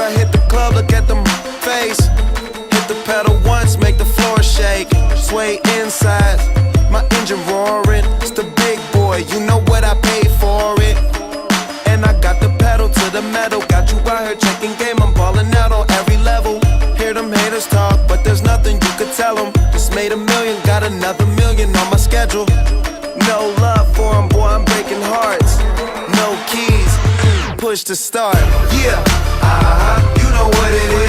I hit the club, look at them face. Hit the pedal once, make the floor shake. Sway inside, my engine roaring. It's the big boy, you know what I paid for it. And I got the pedal to the metal. Got you out here checking game, I'm ballin' out on every level. Hear them haters talk, but there's nothing you could tell them. Just made $1 million, got another $1 million on my schedule. No love for 'em, boy, I'm breaking hearts. No keys, push to start. Yeah, you know what it is.